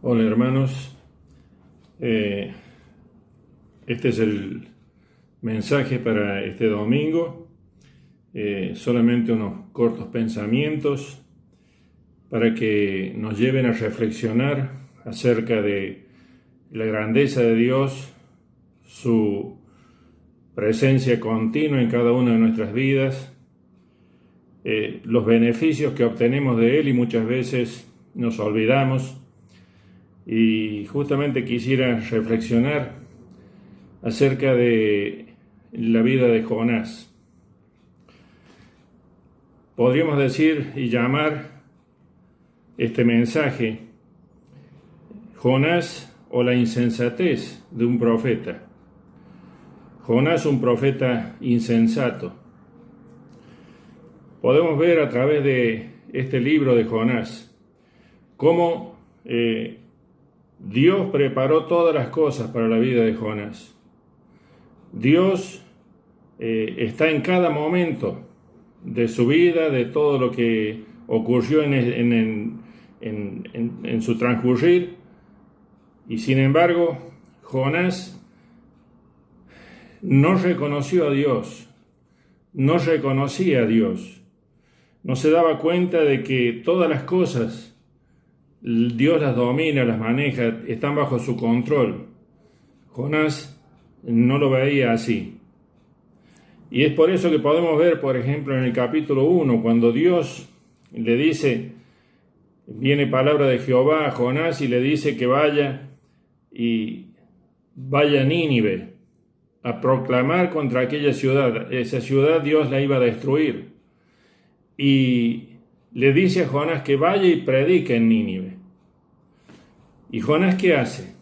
Hola hermanos, este es el mensaje para este domingo, solamente unos cortos pensamientos para que nos lleven a reflexionar acerca de la grandeza de Dios, su presencia continua en cada una de nuestras vidas, los beneficios que obtenemos de Él y muchas veces nos olvidamos. Y justamente quisiera reflexionar acerca de la vida de Jonás. Podríamos decir y llamar este mensaje Jonás o la insensatez de un profeta. Jonás, un profeta insensato. Podemos ver a través de este libro de Jonás cómo Dios preparó todas las cosas para la vida de Jonás. Dios está en cada momento de su vida, de todo lo que ocurrió en su transcurrir, y sin embargo, Jonás no reconoció a Dios, no reconocía a Dios, no se daba cuenta de que todas las cosas Dios las domina, las maneja, están bajo su control. Jonás no lo veía así. Y es por eso que podemos ver, por ejemplo, en el capítulo 1, cuando Dios le dice, viene palabra de Jehová a Jonás y le dice que vaya a Nínive a proclamar contra aquella ciudad. Esa ciudad Dios la iba a destruir. Y le dice a Jonás que vaya y predique en Nínive. ¿Y Jonás qué hace?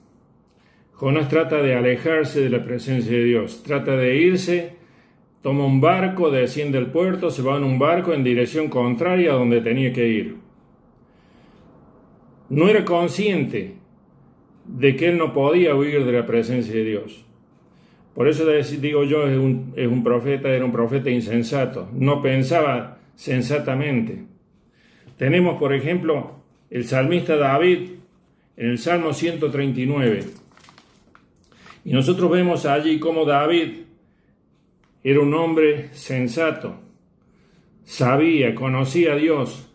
Jonás trata de alejarse de la presencia de Dios, trata de irse, toma un barco, desciende al puerto, se va en un barco en dirección contraria a donde tenía que ir. No era consciente de que él no podía huir de la presencia de Dios. Por eso digo yo, era un profeta insensato, no pensaba sensatamente. Tenemos, por ejemplo, el salmista David en el Salmo 139. Y nosotros vemos allí cómo David era un hombre sensato, conocía a Dios,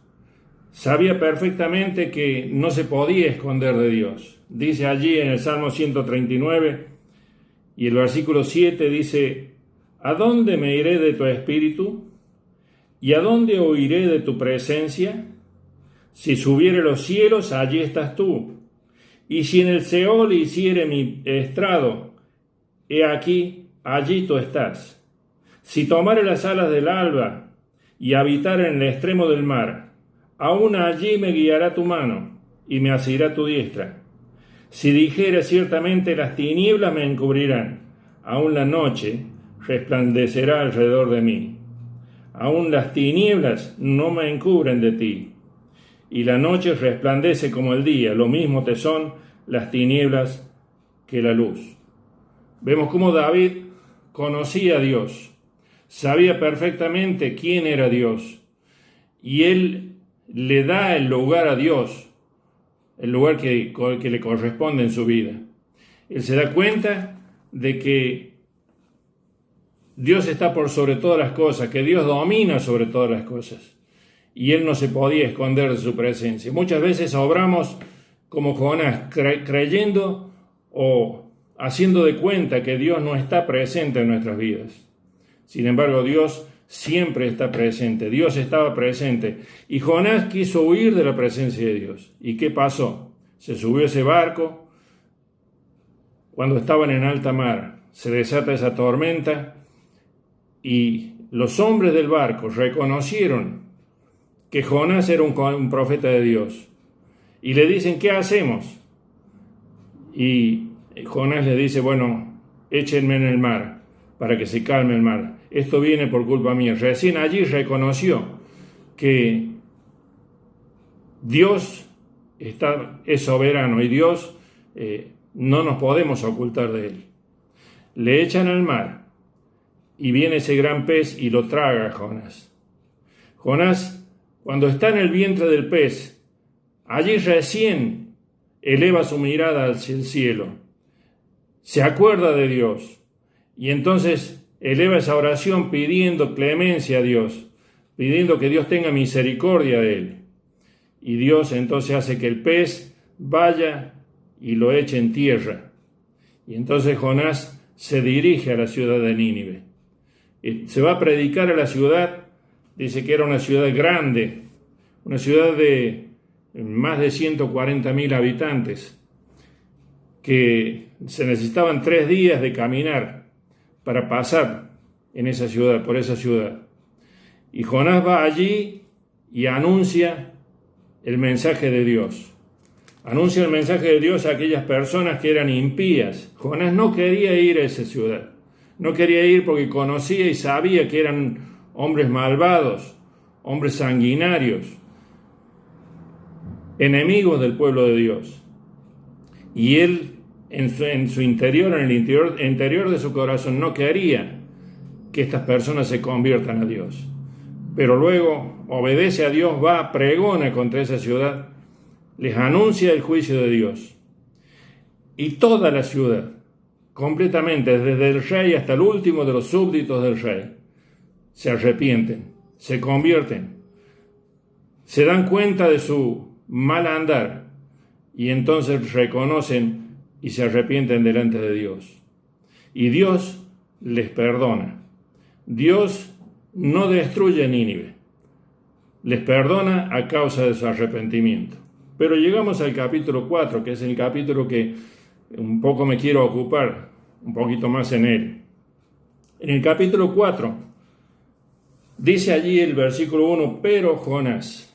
sabía perfectamente que no se podía esconder de Dios. Dice allí en el Salmo 139 y el versículo 7 dice: ¿A dónde me iré de tu espíritu? ¿Y a dónde huiré de tu presencia? Si subiere los cielos, allí estás tú. Y si en el Seol hiciere mi estrado, he aquí, allí tú estás. Si tomare las alas del alba y habitare en el extremo del mar, aún allí me guiará tu mano y me asirá tu diestra. Si dijere ciertamente las tinieblas me encubrirán, aún la noche resplandecerá alrededor de mí. Aún las tinieblas no me encubren de ti. Y la noche resplandece como el día, lo mismo te son las tinieblas que la luz. Vemos cómo David conocía a Dios, sabía perfectamente quién era Dios, y él le da el lugar a Dios, el lugar que le corresponde en su vida. Él se da cuenta de que Dios está por sobre todas las cosas, que Dios domina sobre todas las cosas. Y él no se podía esconder de su presencia. Muchas veces obramos como Jonás, creyendo o haciendo de cuenta que Dios no está presente en nuestras vidas. Sin embargo, Dios siempre está presente. Dios estaba presente. Y Jonás quiso huir de la presencia de Dios. ¿Y qué pasó? Se subió a ese barco. Cuando estaban en alta mar, se desata esa tormenta y los hombres del barco reconocieron que Jonás era un profeta de Dios. Y le dicen, ¿qué hacemos? Y Jonás le dice, bueno, échenme en el mar para que se calme el mar. Esto viene por culpa mía. Recién allí reconoció que Dios es soberano y Dios no nos podemos ocultar de él. Le echan al mar y viene ese gran pez y lo traga a Jonás. Jonás, cuando está en el vientre del pez, allí recién eleva su mirada hacia el cielo, se acuerda de Dios y entonces eleva esa oración pidiendo clemencia a Dios, pidiendo que Dios tenga misericordia de él. Y Dios entonces hace que el pez vaya y lo eche en tierra. Y entonces Jonás se dirige a la ciudad de Nínive. Se va a predicar a la ciudad, dice que era una ciudad grande, una ciudad de más de 140.000 habitantes, que se necesitaban 3 días de caminar para pasar en esa ciudad, por esa ciudad. Y Jonás va allí y anuncia el mensaje de Dios. Anuncia el mensaje de Dios a aquellas personas que eran impías. Jonás no quería ir a esa ciudad. No quería ir porque conocía y sabía que eran hombres malvados, hombres sanguinarios, enemigos del pueblo de Dios. Y él, en su interior, en el interior de su corazón, no quería que estas personas se conviertan a Dios. Pero luego obedece a Dios, va, pregona contra esa ciudad, les anuncia el juicio de Dios. Y toda la ciudad, completamente, desde el rey hasta el último de los súbditos del rey, se arrepienten, se convierten, se dan cuenta de su mal andar y entonces reconocen y se arrepienten delante de Dios. Y Dios les perdona. Dios no destruye Nínive, les perdona a causa de su arrepentimiento. Pero llegamos al capítulo 4, que es el capítulo que un poco me quiero ocupar, un poquito más en él. En el capítulo 4, dice allí el versículo 1, pero Jonás,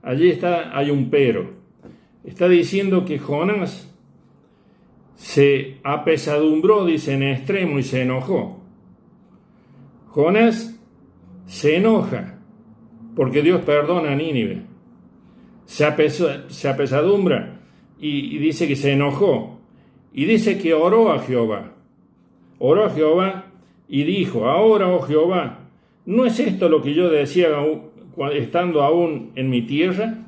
allí hay un pero. Está diciendo que Jonás se apesadumbró, dice, en extremo y se enojó. Jonás se enoja porque Dios perdona a Nínive. Se apesadumbra y dice que se enojó. Y dice que oró a Jehová. Oró a Jehová y dijo, ahora, oh Jehová, ¿no es esto lo que yo decía estando aún en mi tierra?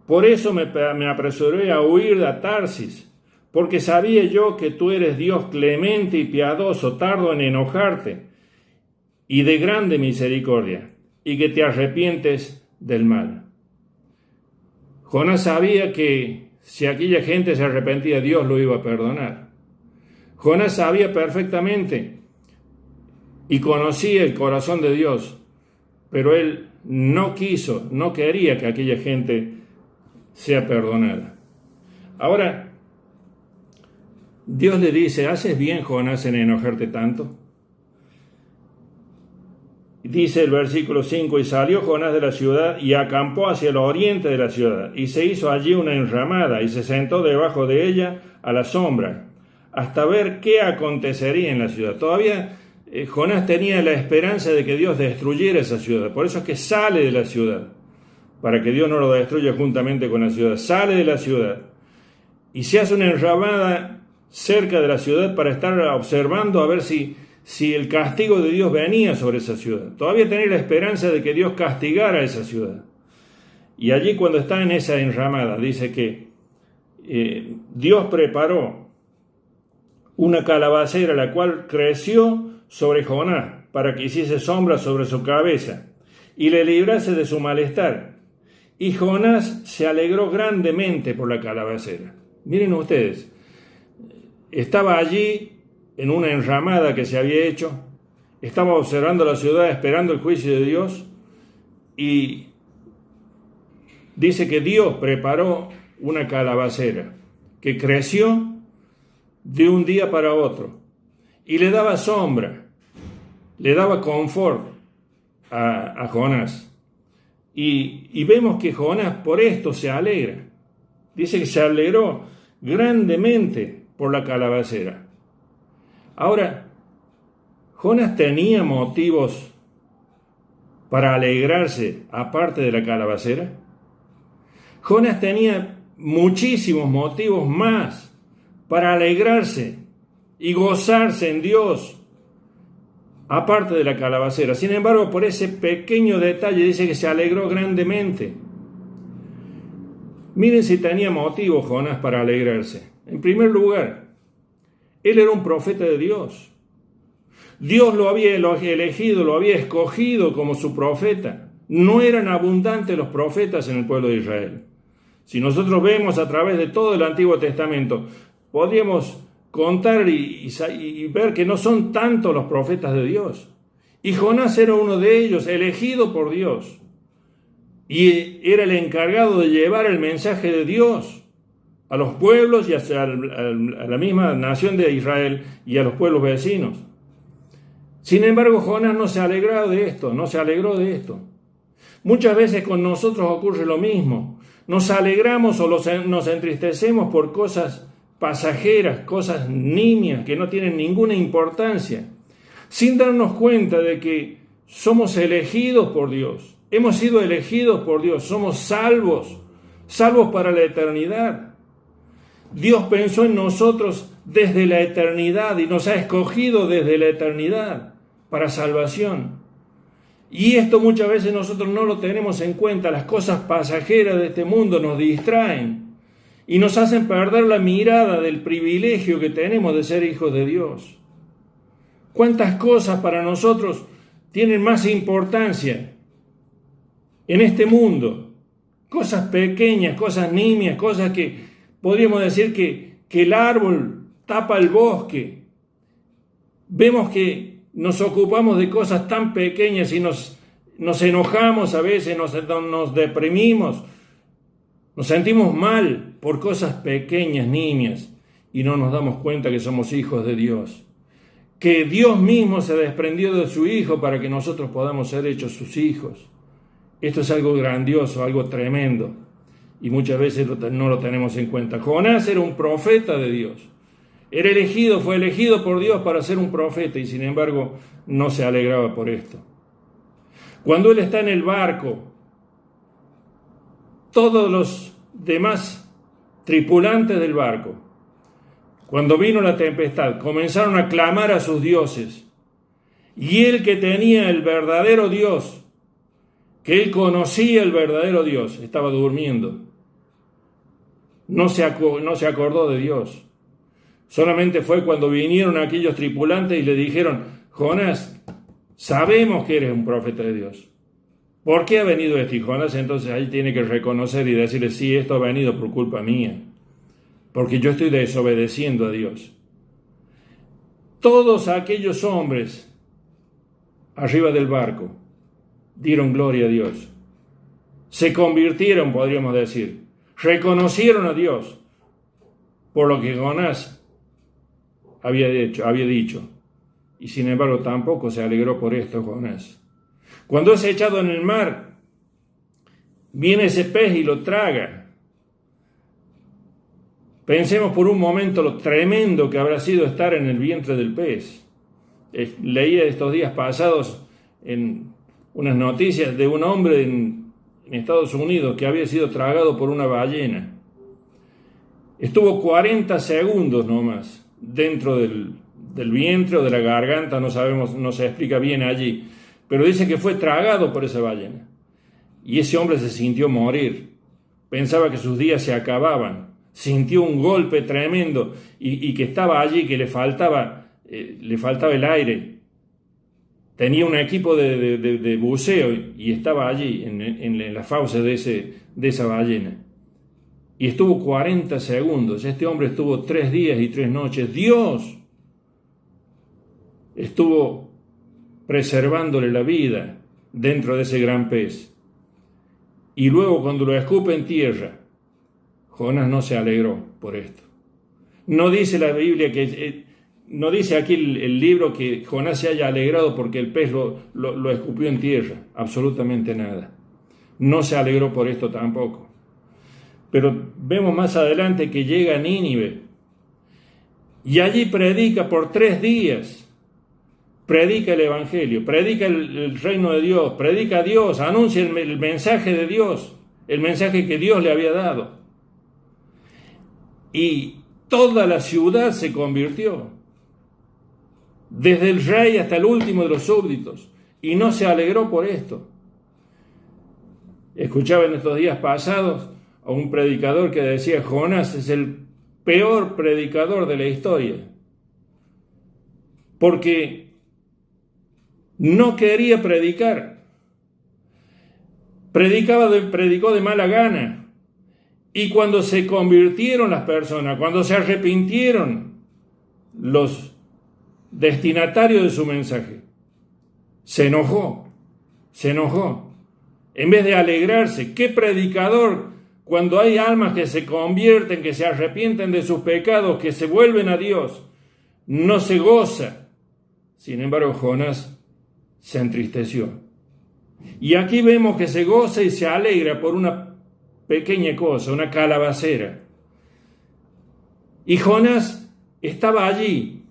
Por eso me apresuré a huir a Tarsis, porque sabía yo que tú eres Dios clemente y piadoso, tardo en enojarte, y de grande misericordia, y que te arrepientes del mal. Jonás sabía que si aquella gente se arrepentía, Dios lo iba a perdonar. Jonás sabía perfectamente y conocía el corazón de Dios, pero él no quería que aquella gente sea perdonada. Ahora, Dios le dice, ¿haces bien, Jonás, en enojarte tanto? Dice el versículo 5, y salió Jonás de la ciudad y acampó hacia el oriente de la ciudad, y se hizo allí una enramada, y se sentó debajo de ella a la sombra, hasta ver qué acontecería en la ciudad. Todavía Jonás tenía la esperanza de que Dios destruyera esa ciudad, por eso es que sale de la ciudad, para que Dios no lo destruya juntamente con la ciudad. Sale de la ciudad y se hace una enramada cerca de la ciudad para estar observando a ver si el castigo de Dios venía sobre esa ciudad. Todavía tenía la esperanza de que Dios castigara a esa ciudad. Y allí, cuando está en esa enramada, dice que Dios preparó una calabacera, la cual creció sobre Jonás para que hiciese sombra sobre su cabeza y le librase de su malestar. Y Jonás se alegró grandemente por la calabacera. Miren ustedes, estaba allí en una enramada que se había hecho, estaba observando la ciudad, esperando el juicio de Dios, y dice que Dios preparó una calabacera que creció de un día para otro y le daba sombra, le daba confort a Jonás. Y vemos que Jonás por esto se alegra. Dice que se alegró grandemente por la calabacera. Ahora, Jonás tenía motivos para alegrarse aparte de la calabacera. Jonás tenía muchísimos motivos más para alegrarse y gozarse en Dios aparte de la calabacera. Sin embargo, por ese pequeño detalle dice que se alegró grandemente. Miren si tenía motivo Jonás para alegrarse. En primer lugar, él era un profeta de Dios. Dios lo había elegido, lo había escogido como su profeta. No eran abundantes los profetas en el pueblo de Israel. Si nosotros vemos a través de todo el Antiguo Testamento, podríamos contar y ver que no son tantos los profetas de Dios. Y Jonás era uno de ellos, elegido por Dios. Y era el encargado de llevar el mensaje de Dios a los pueblos y a la misma nación de Israel y a los pueblos vecinos. Sin embargo, Jonás no se alegró de esto. Muchas veces con nosotros ocurre lo mismo. Nos alegramos o nos entristecemos por cosas pasajeras, cosas nimias que no tienen ninguna importancia, sin darnos cuenta de que somos elegidos por Dios. Hemos sido elegidos por Dios, somos salvos para la eternidad. Dios pensó en nosotros desde la eternidad y nos ha escogido desde la eternidad para salvación. Y esto muchas veces nosotros no lo tenemos en cuenta. Las cosas pasajeras de este mundo nos distraen y nos hacen perder la mirada del privilegio que tenemos de ser hijos de Dios. ¿Cuántas cosas para nosotros tienen más importancia en este mundo? Cosas pequeñas, cosas nimias, cosas que podríamos decir que el árbol tapa el bosque. Vemos que nos ocupamos de cosas tan pequeñas y nos enojamos a veces, nos deprimimos, nos sentimos mal por cosas pequeñas, nimias, y no nos damos cuenta que somos hijos de Dios. Que Dios mismo se desprendió de su Hijo para que nosotros podamos ser hechos sus hijos. Esto es algo grandioso, algo tremendo, y muchas veces no lo tenemos en cuenta. Jonás era un profeta de Dios. Fue elegido por Dios para ser un profeta y sin embargo no se alegraba por esto. Cuando él está en el barco, todos los demás tripulantes del barco, cuando vino la tempestad, comenzaron a clamar a sus dioses. Y él, que tenía el verdadero Dios, que él conocía el verdadero Dios, estaba durmiendo. No se acordó de Dios. Solamente fue cuando vinieron aquellos tripulantes y le dijeron: Jonás, sabemos que eres un profeta de Dios. ¿Por qué ha venido esto? Y Jonás entonces ahí tiene que reconocer y decirle: sí, esto ha venido por culpa mía, porque yo estoy desobedeciendo a Dios. Todos aquellos hombres arriba del barco dieron gloria a Dios. Se convirtieron, podríamos decir. Reconocieron a Dios por lo que Jonás había dicho. Y sin embargo tampoco se alegró por esto Jonás. Cuando es echado en el mar, viene ese pez y lo traga. Pensemos por un momento lo tremendo que habrá sido estar en el vientre del pez. Leía estos días pasados en unas noticias de un hombre en Estados Unidos que había sido tragado por una ballena. Estuvo 40 segundos nomás dentro del vientre o de la garganta, no sabemos, no se explica bien allí, pero dice que fue tragado por esa ballena. Y ese hombre se sintió morir, pensaba que sus días se acababan, sintió un golpe tremendo y que estaba allí, que le faltaba el aire. Tenía un equipo de buceo y estaba allí en las fauces de esa ballena. Y estuvo 40 segundos. Este hombre estuvo 3 días y 3 noches. Dios estuvo preservándole la vida dentro de ese gran pez. Y luego, cuando lo escupe en tierra, Jonás no se alegró por esto. No dice la Biblia no dice aquí el libro que Jonás se haya alegrado porque el pez lo escupió en tierra. Absolutamente nada. No se alegró por esto tampoco. Pero vemos más adelante que llega a Nínive y allí predica por 3 días. Predica el Evangelio, predica el reino de Dios, predica a Dios, anuncia el mensaje de Dios, el mensaje que Dios le había dado. Y toda la ciudad se convirtió, desde el rey hasta el último de los súbditos, y no se alegró por esto. Escuchaba en estos días pasados a un predicador que decía: Jonás es el peor predicador de la historia, porque no quería predicar, predicó de mala gana. Y cuando se convirtieron las personas, cuando se arrepintieron los destinatarios de su mensaje, se enojó. En vez de alegrarse, ¿qué predicador, cuando hay almas que se convierten, que se arrepienten de sus pecados, que se vuelven a Dios, no se goza? Sin embargo, Jonás se entristeció. Y aquí vemos que se goza y se alegra por una pequeña cosa, una calabacera. Y Jonás estaba allí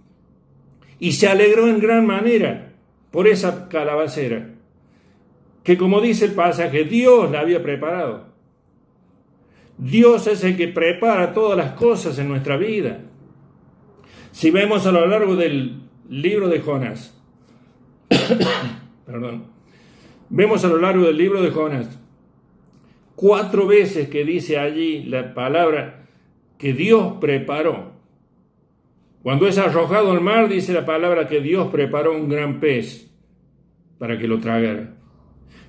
y se alegró en gran manera por esa calabacera, que, como dice el pasaje, Dios la había preparado. Dios es el que prepara todas las cosas en nuestra vida. Si vemos a lo largo del libro de Jonás, vemos a lo largo del libro de Jonás 4 veces que dice allí la palabra que Dios preparó. Cuando es arrojado al mar, dice la palabra que Dios preparó un gran pez para que lo tragara.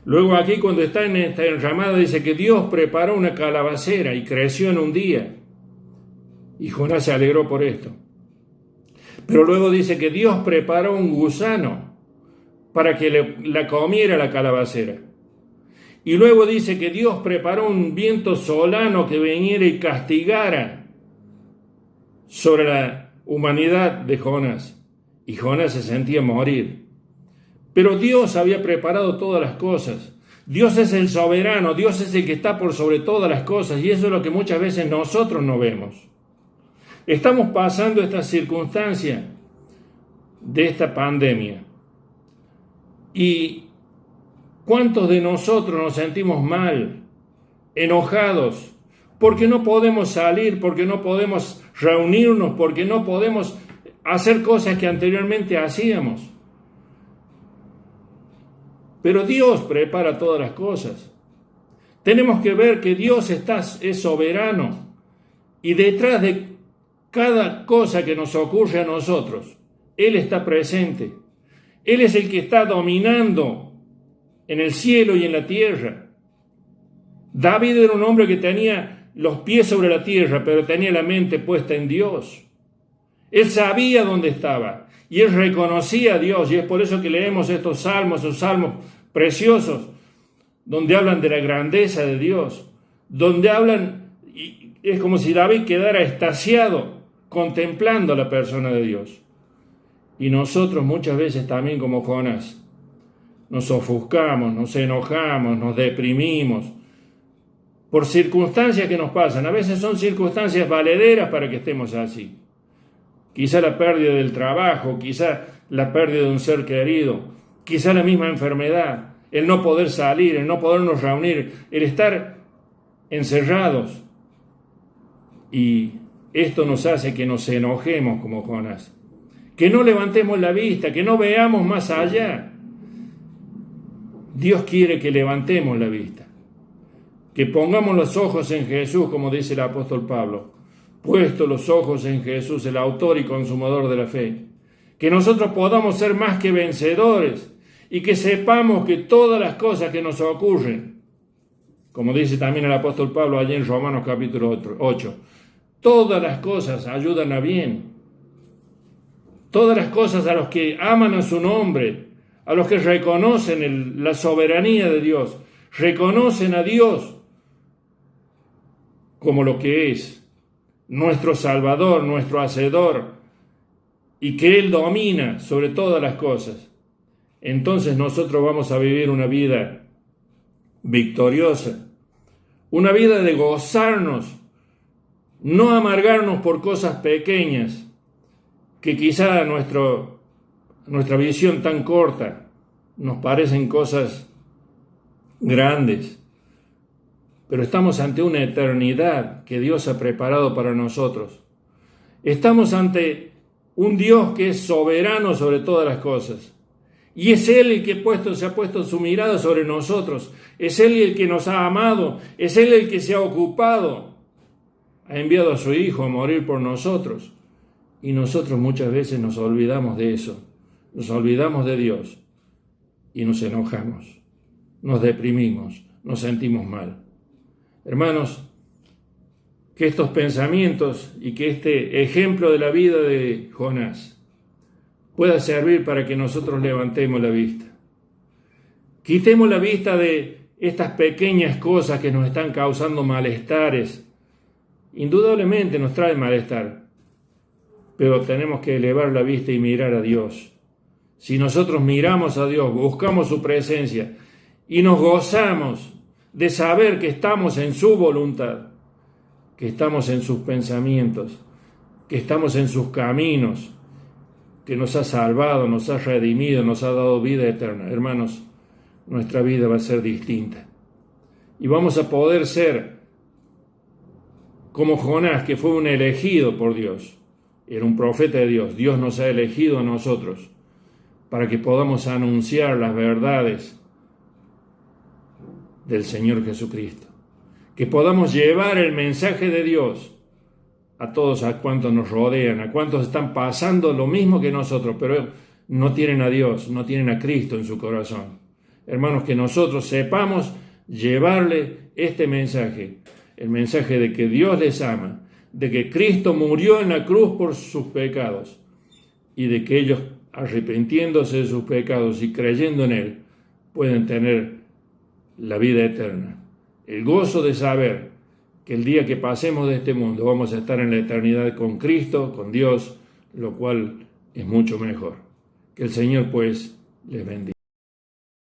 Luego aquí, cuando está en esta enramada, dice que Dios preparó una calabacera y creció en un día. Y Jonás se alegró por esto. Pero luego dice que Dios preparó un gusano para que la comiera la calabacera. Y luego dice que Dios preparó un viento solano que viniera y castigara sobre la humanidad de Jonás. Y Jonás se sentía morir. Pero Dios había preparado todas las cosas. Dios es el soberano, Dios es el que está por sobre todas las cosas. Y eso es lo que muchas veces nosotros no vemos. Estamos pasando esta circunstancia de esta pandemia. Y ¿cuántos de nosotros nos sentimos mal, enojados, porque no podemos salir, porque no podemos reunirnos, porque no podemos hacer cosas que anteriormente hacíamos? Pero Dios prepara todas las cosas. Tenemos que ver que Dios es soberano y detrás de cada cosa que nos ocurre a nosotros, Él está presente. Él es el que está dominando en el cielo y en la tierra. David era un hombre que tenía los pies sobre la tierra, pero tenía la mente puesta en Dios. Él sabía dónde estaba y él reconocía a Dios, y es por eso que leemos estos salmos preciosos, donde hablan de la grandeza de Dios, donde hablan, y es como si David quedara extasiado contemplando a la persona de Dios. Y nosotros muchas veces también, como Jonás, nos ofuscamos, nos enojamos, nos deprimimos por circunstancias que nos pasan. A veces son circunstancias valederas para que estemos así. Quizá la pérdida del trabajo, quizá la pérdida de un ser querido, quizá la misma enfermedad, el no poder salir, el no podernos reunir, el estar encerrados. Y esto nos hace que nos enojemos como Jonás, que no levantemos la vista, que no veamos más allá. Dios quiere que levantemos la vista, que pongamos los ojos en Jesús, como dice el apóstol Pablo, puesto los ojos en Jesús, el autor y consumador de la fe, que nosotros podamos ser más que vencedores y que sepamos que todas las cosas que nos ocurren, como dice también el apóstol Pablo allí en Romanos capítulo 8, todas las cosas ayudan a bien, todas las cosas a los que aman a su nombre, a los que reconocen la soberanía de Dios, reconocen a Dios como lo que es, nuestro Salvador, nuestro Hacedor, y que Él domina sobre todas las cosas. Entonces nosotros vamos a vivir una vida victoriosa, una vida de gozarnos, no amargarnos por cosas pequeñas, que quizá nuestra visión tan corta nos parecen cosas grandes, pero estamos ante una eternidad que Dios ha preparado para nosotros. Estamos ante un Dios que es soberano sobre todas las cosas Y es Él el que se ha puesto su mirada sobre nosotros. Es Él el que nos ha amado. Es Él el que se ha ocupado. Ha enviado a su Hijo a morir por nosotros. Y nosotros muchas veces nos olvidamos de eso. Nos olvidamos de Dios. Y nos enojamos. Nos deprimimos. Nos sentimos mal. Hermanos, que estos pensamientos y que este ejemplo de la vida de Jonás pueda servir para que nosotros levantemos la vista. Quitemos la vista de estas pequeñas cosas que nos están causando malestares. Indudablemente nos trae malestar, pero tenemos que elevar la vista y mirar a Dios. Si nosotros miramos a Dios, buscamos su presencia y nos gozamos de saber que estamos en su voluntad, que estamos en sus pensamientos, que estamos en sus caminos, que nos ha salvado, nos ha redimido, nos ha dado vida eterna. Hermanos, nuestra vida va a ser distinta. Y vamos a poder ser como Jonás, que fue un elegido por Dios. Era un profeta de Dios. Dios nos ha elegido a nosotros para que podamos anunciar las verdades del Señor Jesucristo. Que podamos llevar el mensaje de Dios a todos a cuantos nos rodean, a cuantos están pasando lo mismo que nosotros, pero no tienen a Dios, no tienen a Cristo en su corazón. Hermanos, que nosotros sepamos llevarle este mensaje, el mensaje de que Dios les ama, de que Cristo murió en la cruz por sus pecados y de que ellos, arrepintiéndose de sus pecados y creyendo en Él, pueden tener la vida eterna. El gozo de saber que el día que pasemos de este mundo vamos a estar en la eternidad con Cristo, con Dios, lo cual es mucho mejor. Que el Señor pues les bendiga.